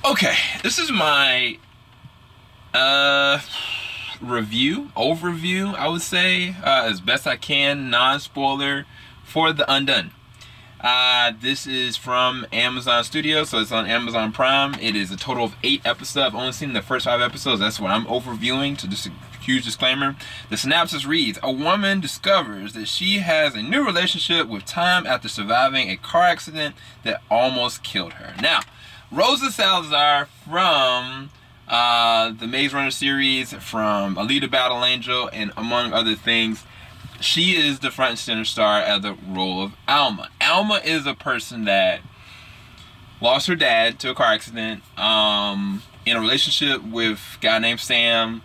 Okay, this is my overview, I would say, as best I can, non-spoiler, for the Undone. This is from Amazon Studios, so it's on Amazon Prime. It is a total of 8 episodes. I've only seen the first 5 episodes. That's what I'm overviewing, so just a huge disclaimer. The synopsis reads, a woman discovers that she has a new relationship with time after surviving a car accident that almost killed her. Now, Rosa Salazar from the Maze Runner series, from Alita Battle Angel, and among other things, she is the front and center star of the role of Alma. Alma is a person that lost her dad to a car accident, in a relationship with a guy named Sam,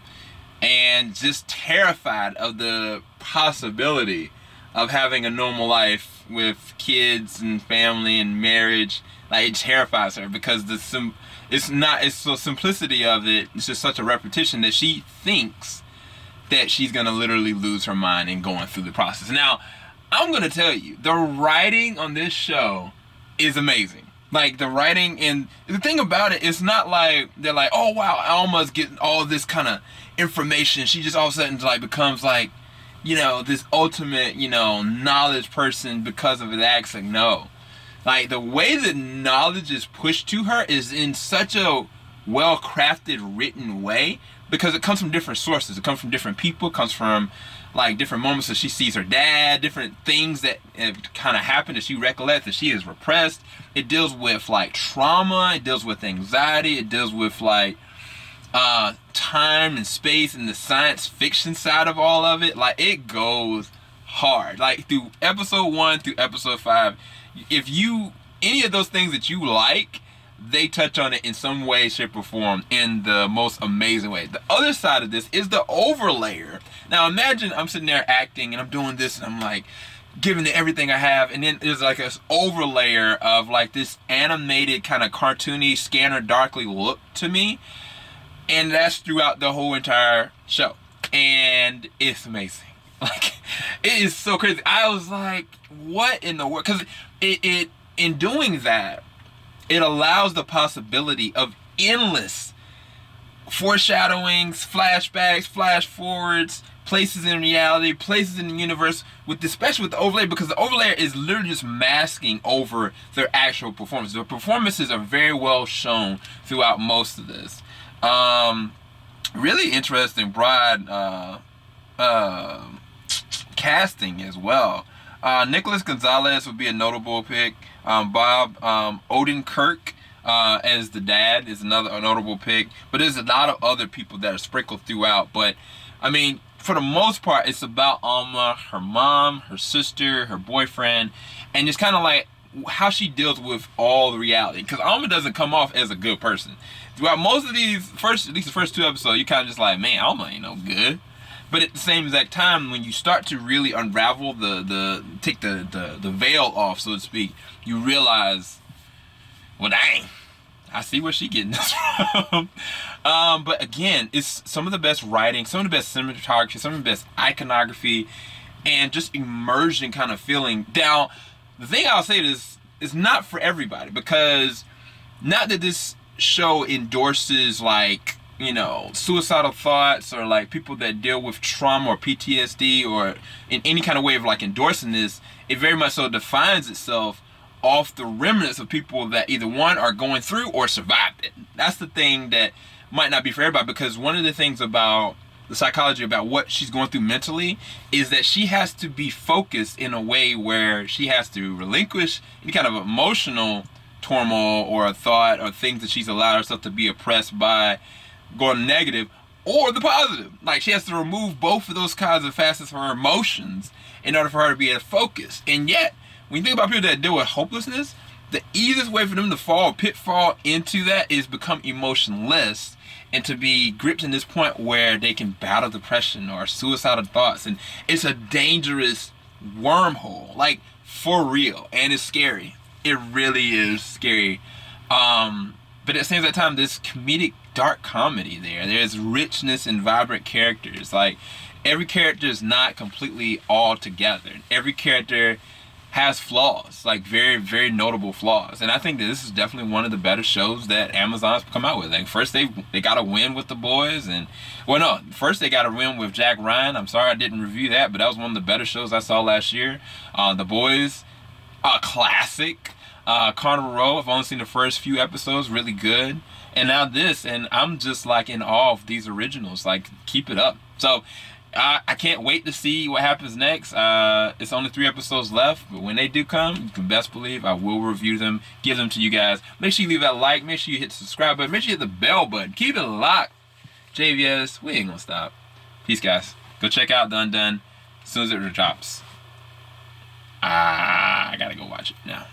and just terrified of the possibility of having a normal life with kids and family and marriage. Like, it terrifies her because it's the simplicity of it. It's just such a repetition that she thinks that she's gonna literally lose her mind in going through the process. Now, I'm gonna tell you, the writing on this show is amazing. Like, the writing, and the thing about it, it's not like they're like, oh wow, Alma's getting all this kind of information. She just all of a sudden like becomes like, this ultimate, knowledge person because of the accent. No. Like, the way the knowledge is pushed to her is in such a well-crafted, written way, because it comes from different sources. It comes from different people. It comes from, like, different moments that she sees her dad, different things that have kind of happened that she recollects that she has repressed. It deals with, like, trauma. It deals with anxiety. It deals with, like, time and space and the science fiction side of all of it. Like, it goes hard. Like, through episode 1 through episode 5, if any of those things that you like, they touch on it in some way, shape, or form in the most amazing way. The other side of this is the overlayer. Now, imagine I'm sitting there acting and I'm doing this and I'm like giving it everything I have, and then there's like this overlayer of like this animated kind of cartoony, Scanner Darkly look to me, and that's throughout the whole entire show, and it's amazing. Like, it is so crazy. I was like, what in the world? Because it in doing that, it allows the possibility of endless foreshadowings, flashbacks, flash forwards, places in reality, places in the universe, especially with the overlay, because the overlay is literally just masking over their actual performance. The performances are very well shown throughout most of this. Really interesting, broad casting as well. Nicholas Gonzalez would be a notable pick. Bob Odenkirk as the dad is another notable pick. But there's a lot of other people that are sprinkled throughout. But, I mean, for the most part, it's about Alma, her mom, her sister, her boyfriend, and it's kind of like how she deals with all the reality. Because Alma doesn't come off as a good person. Throughout most of these, at least the first 2 episodes, you kind of just like, man, Alma ain't no good. But at the same exact time, when you start to really unravel take the veil off, so to speak, you realize, well, dang, I see where she getting this from. But again, it's some of the best writing, some of the best cinematography, some of the best iconography, and just immersion kind of feeling. Now, the thing I'll say is, it's not for everybody, because not that this show endorses, like, suicidal thoughts, or like people that deal with trauma or PTSD, or in any kind of way of like endorsing this. It very much so defines itself off the remnants of people that either one are going through or survived it. That's the thing that might not be for everybody, because one of the things about the psychology about what she's going through mentally is that she has to be focused in a way where she has to relinquish any kind of emotional turmoil or a thought or things that she's allowed herself to be oppressed by, going negative, or the positive. Like, she has to remove both of those kinds of facets of her emotions in order for her to be able to focus. And yet, when you think about people that deal with hopelessness, the easiest way for them to pitfall into that is become emotionless, and to be gripped in this point where they can battle depression or suicidal thoughts. And it's a dangerous wormhole, like, for real. And it's scary. It really is scary. But at the same time, there's comedic dark comedy there. There's richness and vibrant characters. Like, every character is not completely all together. Every character has flaws, like very, very notable flaws. And I think that this is definitely one of the better shows that Amazon's come out with. Like first they got a win with The Boys, and well, no, first they got a win with Jack Ryan. I'm sorry I didn't review that, but that was one of the better shows I saw last year. The Boys, a classic. Carnival Row, I've only seen the first few episodes, really good. And now this, and I'm just like in awe of these originals. Like, keep it up. So I can't wait to see what happens next. It's only 3 episodes left, but when they do come, you can best believe I will review them, give them to you guys. Make sure you leave that like, make sure you hit the subscribe button, make sure you hit the bell button. Keep it locked. JVS, we ain't gonna stop. Peace, guys. Go check out The Undone as soon as it drops. I gotta go watch it now.